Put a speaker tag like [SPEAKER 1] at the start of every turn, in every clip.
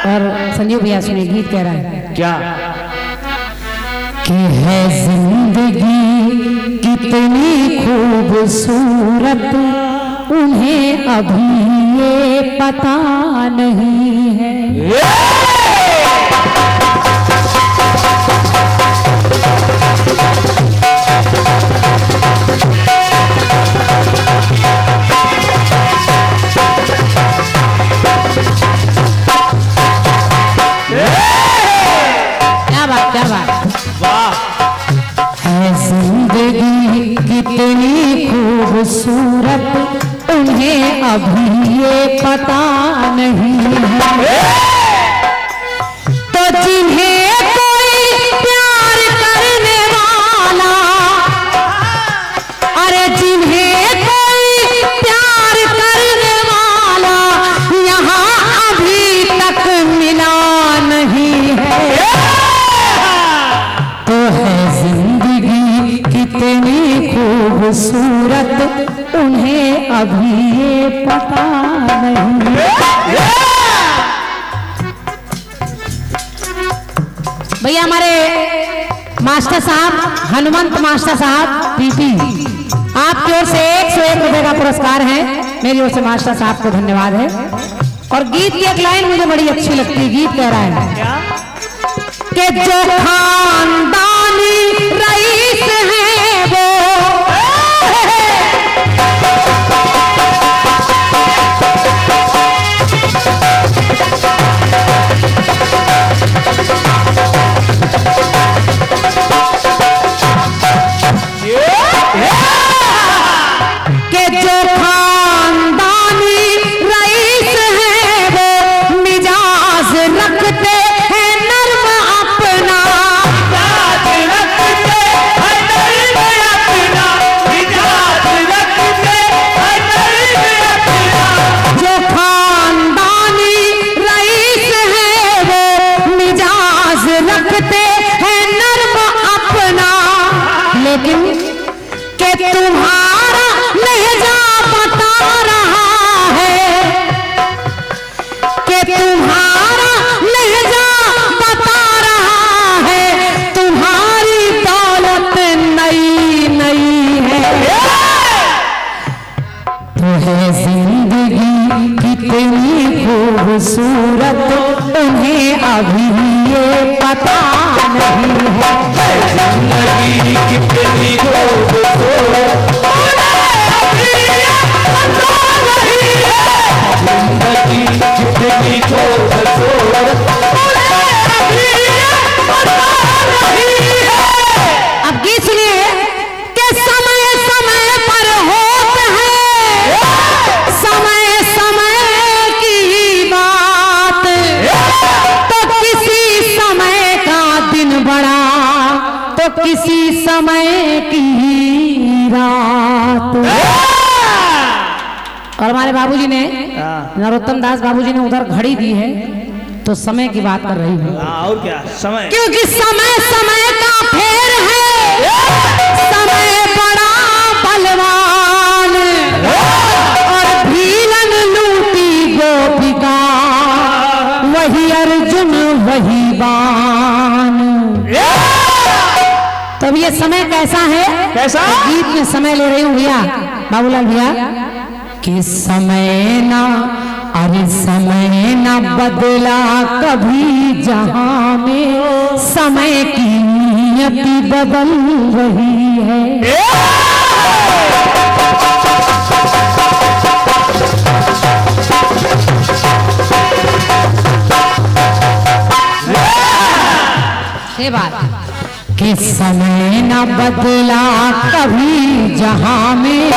[SPEAKER 1] और संजीव भैया सुनिए गीत कह रहा है
[SPEAKER 2] क्या
[SPEAKER 1] कि है जिंदगी कितनी खूबसूरत उन्हें अभी ये पता नहीं है। क्या बात
[SPEAKER 2] वाह।
[SPEAKER 1] है जिंदगी कितनी खूबसूरत उन्हें अभी ये पता नहीं है। तो जिन्हें कोई प्यार करने वाला, अरे जिन्हें कोई प्यार करने वाला यहाँ अभी तक मिला नहीं है, तो है जिंदगी कितनी खूबसूरत उन्हें अभी ये पता नहीं। भैया हमारे मास्टर साहब हनुमंत मास्टर साहब पीपी, आपकी ओर से 101 रुपए का पुरस्कार है, मेरी ओर से मास्टर साहब को धन्यवाद है। और गीत की एक लाइन मुझे बड़ी अच्छी लगती है, गीत कह रहा है कि जो खानदानी रईस है वो कि जो खानदानी रईस है वो मिजाज रखते हैं नर्म अपना, जो खानदानी रईस है वो मिजाज रखते हैं नर्म अपना, लेकिन कि तुम्हारा लहजा बता रहा है, कि तुम्हारा लहजा बता रहा है, तुम्हारी दौलत नई नई है। तो है जिंदगी कितनी खूबसूरत उन्हें अभी ये पता नहीं है।
[SPEAKER 2] जिंदगी कितनी खूबसूरत जिंदगी कितनी खूबसूरत।
[SPEAKER 1] अब गीत सुनिए कि समय समय पर होते हैं समय समय की बात, तो किसी समय का दिन बड़ा तो किसी समय की रात। और हमारे बाबूजी ने नरोत्तम दास बाबूजी ने उधर घड़ी दी है, तो समय की बात कर रही हूँ।
[SPEAKER 2] और क्या समय,
[SPEAKER 1] क्योंकि समय समय का फेर है, समय बड़ा बलवान और भीलन लूटी गोपिका वही अर्जुन वही बाण। तब ये समय कैसा है,
[SPEAKER 2] कैसा
[SPEAKER 1] गीत में समय ले रही हूँ भैया बाबूलाल भैया कि समय ना, अरे समय ना बदला कभी जहां में, समय की नियति बदल रही है। ये बात कि समय ना बदला कभी जहां में,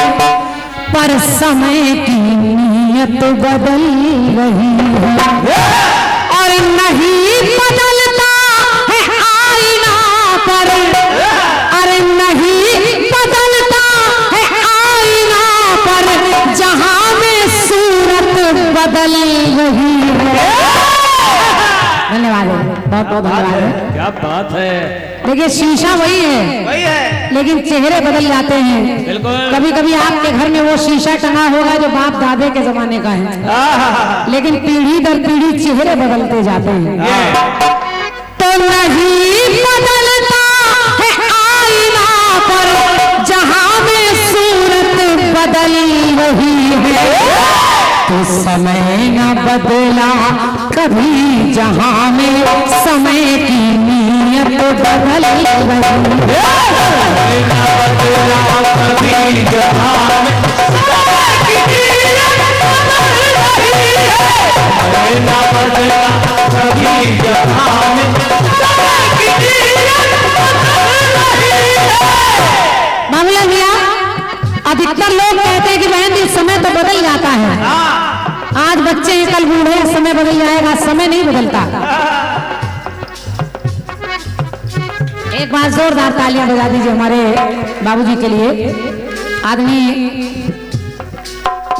[SPEAKER 1] पर समय की नियत बदल रही है। और नहीं बदलता है आईना पर, अरे नहीं बदलता है आईना पर, जहां में सूरत बदल रही है। धन्यवाद। बहुत बहुत धन्यवाद है।
[SPEAKER 2] क्या बात है।
[SPEAKER 1] देखिए शीशा वही है लेकिन चेहरे बदल जाते हैं।
[SPEAKER 2] बिल्कुल।
[SPEAKER 1] कभी कभी आपके घर में वो शीशा टंगा होगा जो बाप दादे के जमाने का है, लेकिन पीढ़ी दर पीढ़ी चेहरे बदलते जाते हैं। तो नहीं बदलता है आईना पर जहां में सूरत बदल रही है, तो समय न बदला कभी जहां में समय की नीयत बदल रही है।
[SPEAKER 2] कभी जहां में ना बदला कभी जहां में
[SPEAKER 1] मामला भैया, अधिकतर लोग कहते हैं कि बहन जी समय तो बदल जाता है, आज बच्चे हैं कल बूढ़े, समय बदल जाएगा। समय नहीं बदलता। एक बार जोरदार तालियां बजा दीजिए हमारे बाबूजी के लिए। आदमी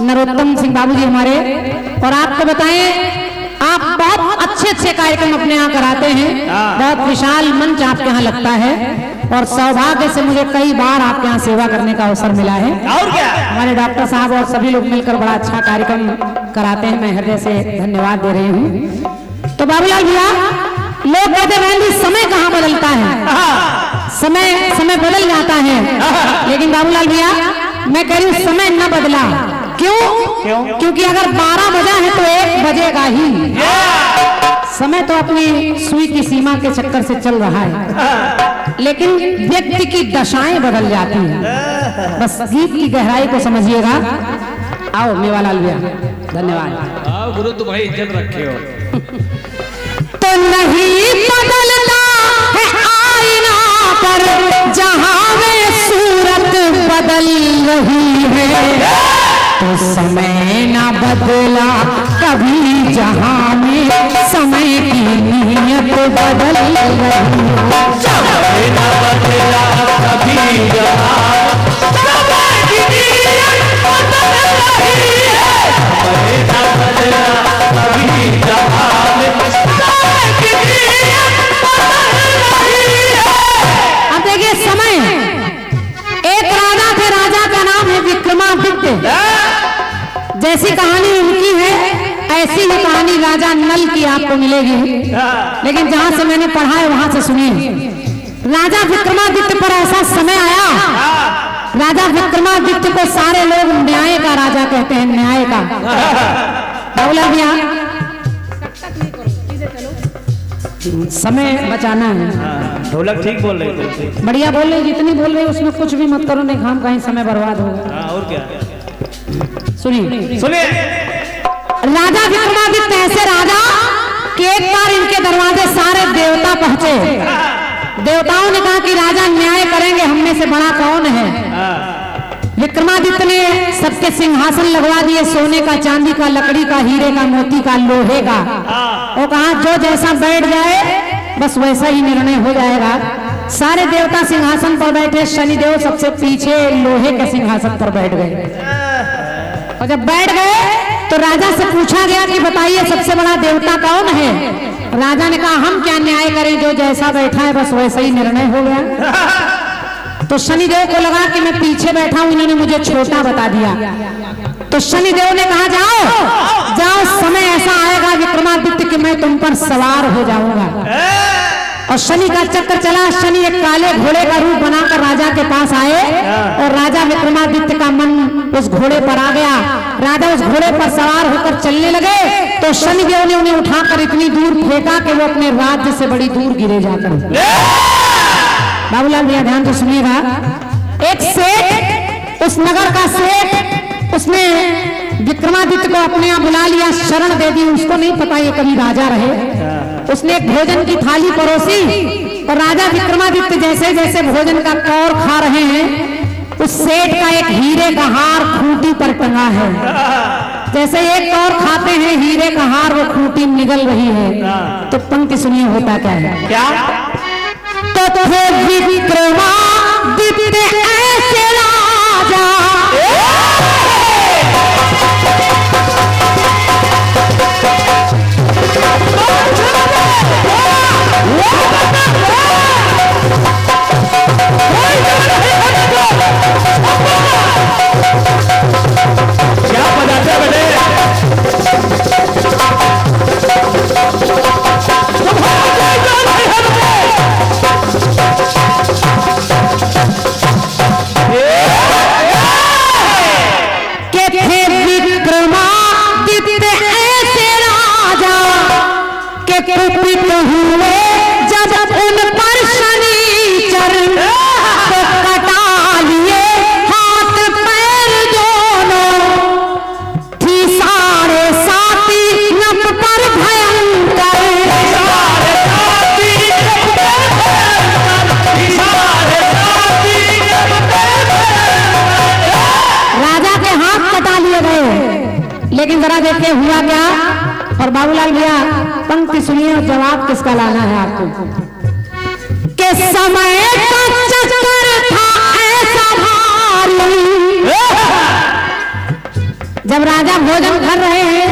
[SPEAKER 1] नरोत्तम सिंह बाबूजी हमारे। और आपको बताएं, आप बहुत अच्छे अच्छे कार्यक्रम अपने यहाँ कराते हैं, बहुत विशाल मंच आपके यहाँ लगता है, और सौभाग्य से मुझे कई बार आपके यहाँ सेवा करने का अवसर मिला है।
[SPEAKER 2] और क्या
[SPEAKER 1] हमारे डॉक्टर साहब और सभी लोग मिलकर बड़ा अच्छा कार्यक्रम कराते हैं, मैं हृदय से धन्यवाद दे रही हूँ। तो बाबूलाल भैया, लोग कहते हैं समय कहाँ बदलता है, समय बदल जाता है, लेकिन बाबूलाल भैया मैं कह रही हूँ समय न बदला। क्यों? क्योंकि अगर 12 बजा है तो 1 बजेगा ही। समय तो अपनी सुई की सीमा के चक्कर से चल रहा है, लेकिन व्यक्ति की दशाएं बदल जाती हैं। बस गीत की गहराई को समझिएगा। आओ मेवालाल भैया, धन्यवाद।
[SPEAKER 2] आओ गुरु, तुम्हारी इज्जत रखे हो।
[SPEAKER 1] तो नहीं बदलता है आईना पर जहां में सूरत बदल रही है, तो समय ना बदला कभी जहां में समय की नीयत बदल रही है।
[SPEAKER 2] समय ना बदला कभी जहां समय की नीयत बदल रही है। समय ना बदला कभी जहां में समय की नीयत बदल रही है।
[SPEAKER 1] अब देखिए समय, एक राजा थे, राजा का नाम है विक्रमादित्य। जैसी कहानी उनकी है ऐसी ही कहानी राजा नल की आपको मिलेगी, लेकिन जहां से मैंने पढ़ा है वहां से सुनिए। राजा विक्रमादित्य पर ऐसा समय आया, राजा विक्रमादित्य को सारे लोग न्याय का राजा कहते हैं, न्याय का। बाबूलाल भैया समय बचाना है।
[SPEAKER 2] ढोलक ठीक बोल रहे थे,
[SPEAKER 1] बढ़िया बोल रहे, जितनी बोल रहे उसमें कुछ भी मत करो, नहीं खाम कहीं समय बर्बाद होगा।
[SPEAKER 2] और क्या।
[SPEAKER 1] सुनिए
[SPEAKER 2] सुनिए,
[SPEAKER 1] राजा विक्रमादित्य ऐसे राजा कि एक बार इनके दरवाजे सारे देवता पहुंचे। देवताओं ने कहा कि राजा न्याय करेंगे, हम में से बड़ा कौन है। विक्रमादित्य ने सबके सिंहासन लगवा दिए, सोने का, चांदी का, लकड़ी का, हीरे का, मोती का, लोहे का। वो कहा जो जैसा बैठ जाए बस वैसा ही निर्णय हो जाएगा। सारे देवता सिंहासन पर बैठे, शनिदेव सबसे पीछे लोहे के सिंहासन पर बैठ गए। और जब बैठ गए तो राजा से पूछा गया कि बताइए सबसे बड़ा देवता कौन है। राजा ने कहा हम क्या न्याय करें, जो जैसा बैठा है बस वैसा ही निर्णय हो गया। तो शनिदेव को लगा कि मैं पीछे बैठा हूं, इन्होंने मुझे छोटा बता दिया। तो शनिदेव ने कहा जाओ जाओ, समय ऐसा आएगा विक्रमादित्य कि मैं तुम पर सवार हो जाऊंगा। और शनि का चक्कर चला। शनि एक काले घोड़े का रूप बनाकर राजा के पास आए और राजा विक्रमादित्य का मन उस घोड़े पर आ गया। राजा उस घोड़े पर सवार होकर चलने लगे तो शनिदेव ने उन्हें उठाकर इतनी दूर फेंका कि वो अपने राज्य से बड़ी दूर गिरे जाकर। बाबूलाल भैया ध्यान से सुनिएगा। एक सेठ, उस नगर का सेठ, उसने विक्रमादित्य को अपने यहाँ बुला लिया, शरण दे दी। उसको नहीं पता ये कभी राजा रहे। उसने एक भोजन की थाली परोसी और राजा विक्रमादित्य जैसे जैसे भोजन का कौर खा रहे हैं, उस सेठ का एक हीरे का हार खूंटी पर टंगा है। जैसे एक कौर खाते हैं हीरे का हार, वो खूंटी निगल रही है। तो पंक्ति सुनिए होता क्या है।
[SPEAKER 2] क्या?
[SPEAKER 1] तो विक्रमादित्य ऐसे राजा कुपित हुए जब उन पर शनीचर तो कटा लिए हाथ पैर दोनों, थी साढ़े साती नप पर भयंकर। राजा के हाथ कटा लिए गए, लेकिन जरा देखिए हुआ क्या। और बाबूलाल भैया पंक्ति सुनिए और जवाब किसका लाना है आपको। के समय का चक्कर था ऐसा भारी, जब राजा भोजन कर रहे हैं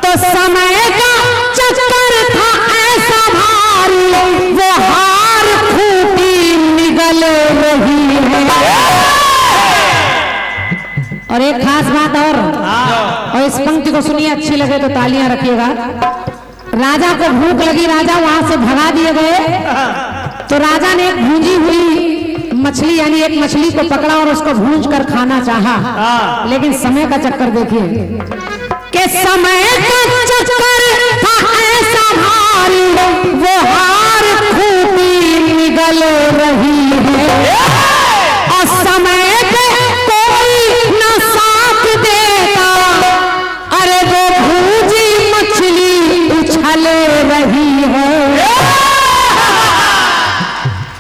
[SPEAKER 1] तो समय का चक्कर था ऐसा भारी, वो हार फूटी निगल रही है। और एक खास बात और इस पंक्ति को सुनिए, अच्छी लगे तो तालियां रखिएगा। राजा को भूख लगी, राजा वहां से भगा दिए गए, तो राजा ने एक भूंजी हुई मछली यानी एक मछली को पकड़ा और उसको भूंज कर खाना चाहा, लेकिन समय का चक्कर देखिए कि समय का चक्कर था ऐसा भारी, वो हार फूटी निगल रही है। और समय पे कोई न साथ देता, अरे वो भूंजी मछली उछल रही है।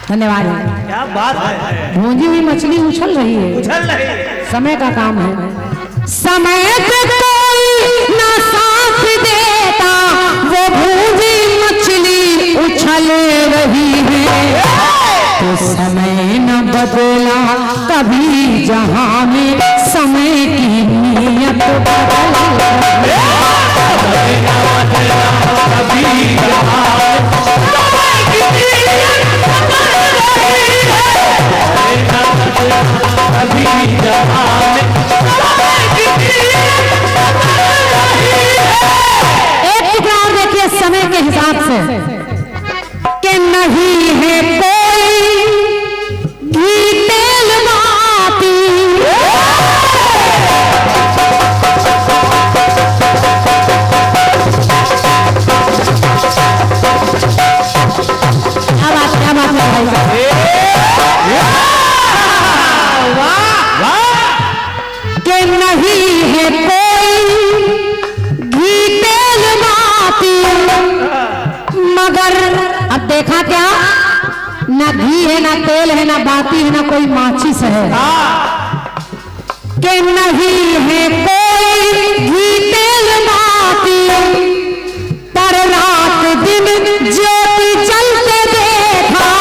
[SPEAKER 1] धन्यवाद।
[SPEAKER 2] क्या बात है,
[SPEAKER 1] भूंजी हुई मछली उछल रही है, समय का काम है। समय पे कोई न साथ देता, वो भूंजी मछली उछल रही है। तो समय न बदला कभी जहां में, समय की नियत बदल एक टुकड़ा और देखिए समय के हिसाब से कि नहीं है कोई घी तेल बाती, क्या बात है भाई, कि नहीं है कोई घी तेल बाती, मगर अब देखा क्या, ना घी है ना तेल है ना बाती है ना कोई माचिस है। कि नहीं है कोई घी तेल बाती, पर रात दिन ज्योति जलते देखा।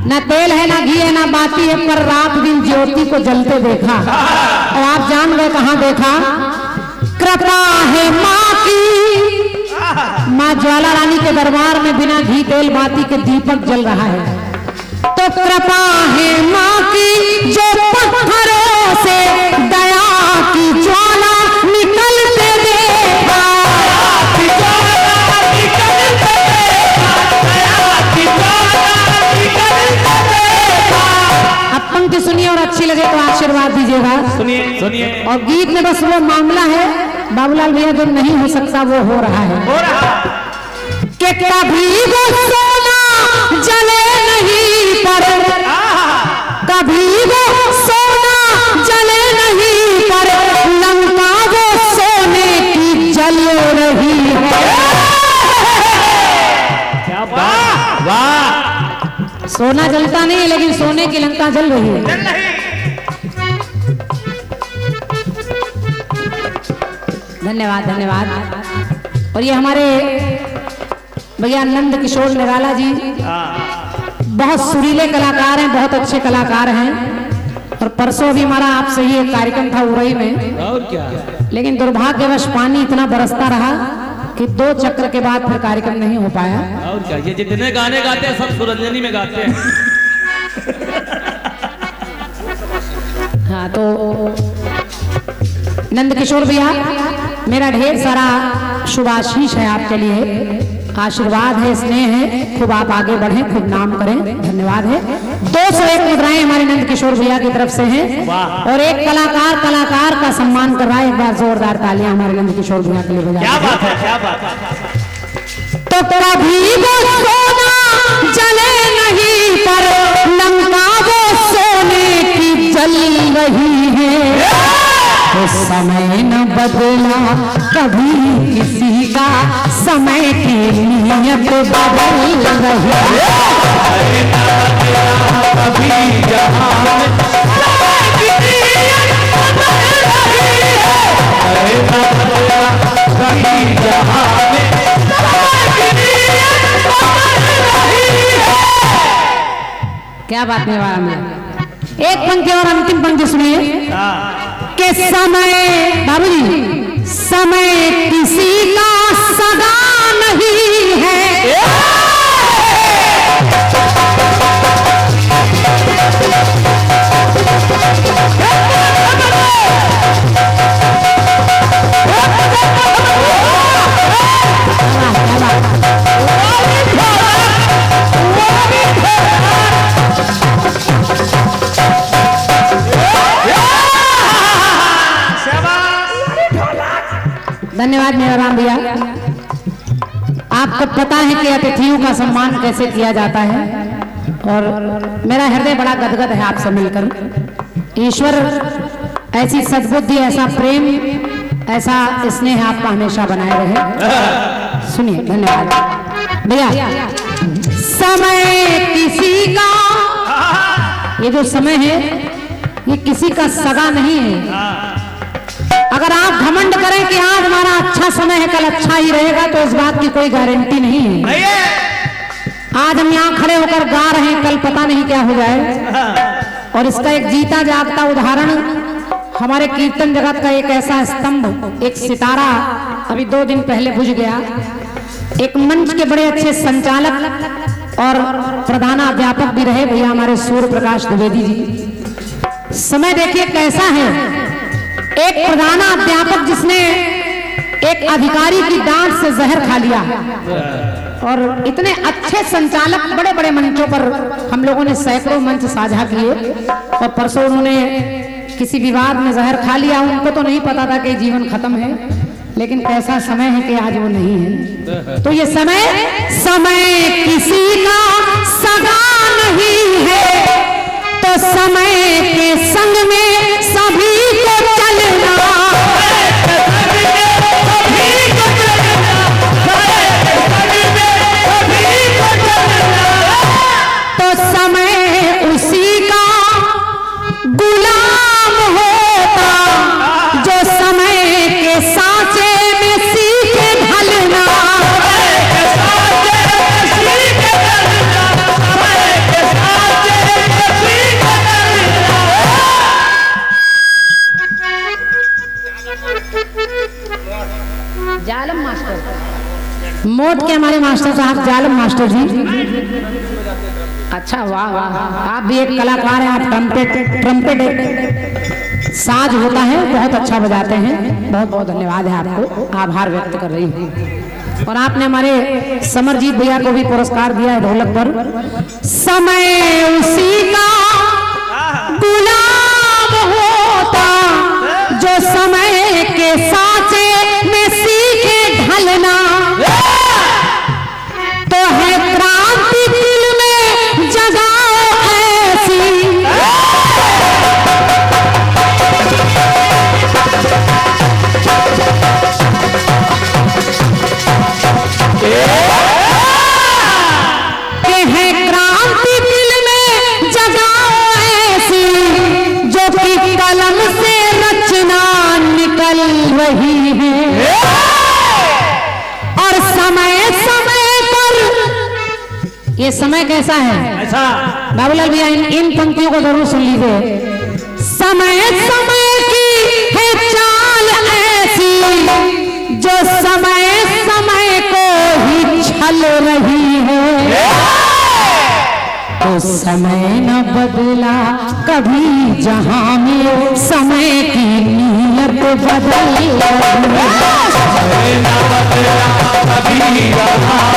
[SPEAKER 1] ना तेल है ना घी है ना बाती है, पर रात दिन ज्योति को जलते देखा। और आप जान गए कहां देखा। कृपा है माँ की, माँ ज्वाला रानी के दरबार में बिना घी तेल बाती के दीपक जल रहा है। तो कृपा है माँ की जो पत्थरों से दया की ज्वाला निकलते देखा। अब पंक्ति सुनिए और अच्छी लगे तो आशीर्वाद दीजिएगा।
[SPEAKER 2] सुनिए।
[SPEAKER 1] और गीत में बस वो मामला है बाबूलाल भैया जो नहीं हो सकता वो हो रहा है कि कभी वो सोना जले नहीं, पर कभी वो सोना जले नहीं, पर लंका वो सोने की जल रही है।
[SPEAKER 2] क्या बात, वाह।
[SPEAKER 1] सोना जलता नहीं है लेकिन सोने की लंका जल रही है। धन्यवाद धन्यवाद। और ये हमारे भैया नंद किशोर निराला जी बहुत सुरीले कलाकार हैं, बहुत अच्छे कलाकार हैं। और परसों भी हमारा आपसे ही एक कार्यक्रम था उरई में,
[SPEAKER 2] और क्या,
[SPEAKER 1] लेकिन दुर्भाग्यवश पानी इतना बरसता रहा कि 2 चक्र के बाद फिर कार्यक्रम नहीं हो पाया।
[SPEAKER 2] और क्या, ये जितने गाने गाते हैं सब सुरंजनी में गाते हैं।
[SPEAKER 1] हाँ, तो नंद किशोर भैया मेरा ढेर सारा शुभाशीष है आपके लिए, आशीर्वाद है, स्नेह है, खूब आप आगे बढ़ें, खूब नाम करें। धन्यवाद है। 201 मुद्राएं हमारे नंद किशोर भैया की तरफ से हैं और एक कलाकार का सम्मान कर रहा है। एक बार जोरदार तालियां हमारे नंद किशोर भैया के लिए बजा।
[SPEAKER 2] क्या बात है, क्या बात है।
[SPEAKER 1] तो कभी वो सोना जले नहीं पर लंका वो सोने की जल रही है। तो समय न बदला कभी किसी का, समय की नियत बदल रही है।
[SPEAKER 2] कभी जहां में समय की नियत बदल रही है। कभी जहां में समय की नियत बदल रही है।
[SPEAKER 1] क्या बात है वाला में एक पंक्ति और अंतिम पंक्ति सुनिए कि समय बाबूजी, समय किसी का सगा नहीं है। धन्यवाद मेरा राम भैया। आपको पता है कि अतिथियों का सम्मान कैसे किया जाता है और मेरा हृदय बड़ा गदगद है आपसे मिलकर। ईश्वर ऐसी सद्बुद्धि, ऐसा प्रेम, ऐसा स्नेह आपका हमेशा बनाए रहे। सुनिए, धन्यवाद भैया। समय किसी का, ये जो समय है ये किसी का सगा नहीं है। अगर आप घमंड करें कि आज हमारा अच्छा समय है, कल अच्छा ही रहेगा, तो इस बात की कोई गारंटी नहीं है। आज हम यहाँ खड़े होकर गा रहे हैं, कल पता नहीं क्या हो जाए। और इसका एक जीता जागता उदाहरण हमारे कीर्तन जगत का एक ऐसा स्तंभ, एक सितारा अभी 2 दिन पहले बुझ गया। एक मंच के बड़े अच्छे संचालक और प्रधानाध्यापक भी रहे भैया हमारे सूर्य प्रकाश द्विवेदी जी। समय देखिए कैसा है, एक प्रधानाध्यापक जिसने एक अधिकारी की डांट से जहर खा लिया और इतने अच्छे संचालक बड़े बड़े मंचों पर हम लोगों ने सैकड़ों मंच साझा किए और परसों उन्होंने किसी विवाद में जहर खा लिया। उनको तो नहीं पता था कि जीवन खत्म है, लेकिन कैसा समय है कि आज वो नहीं है। तो ये समय किसी का सगा नहीं है। तो समय के संग में सभी को चलना, तो समय उसी का गुलाम होता जो समय के सांचे में सीखे ढलना। जालम मास्टर, मोट के हमारे मास्टर साहब जालम मास्टर जी। अच्छा, वाह वाह, आप भी एक कलाकार हैं। आप ट्रम्पेट एक साज होता है, बहुत अच्छा बजाते हैं। बहुत बहुत धन्यवाद है आपको, आभार व्यक्त कर रही हूँ। और आपने हमारे समरजीत भैया को भी पुरस्कार दिया है ढोलक पर। समय उसी का गुलाम होता जो समय के सांचे में सीखे ढलना। तो है क्रांति दिल में जगाओ ऐसी, कि है क्रांति दिल में जगाओ ऐसी जो कि कलम से रचना निकल रही है। और समय समय पर, ये समय कैसा है
[SPEAKER 2] ऐसा
[SPEAKER 1] बाबूलाल भैया, इन पंक्तियों को जरूर सुन लीजिए। समय समय की है चाल ऐसी जो समय समय को ही छल रही है। तो समय न बदला कभी जहां में, समय की नीयत बदल रही है।
[SPEAKER 2] समय न बदला कभी जहां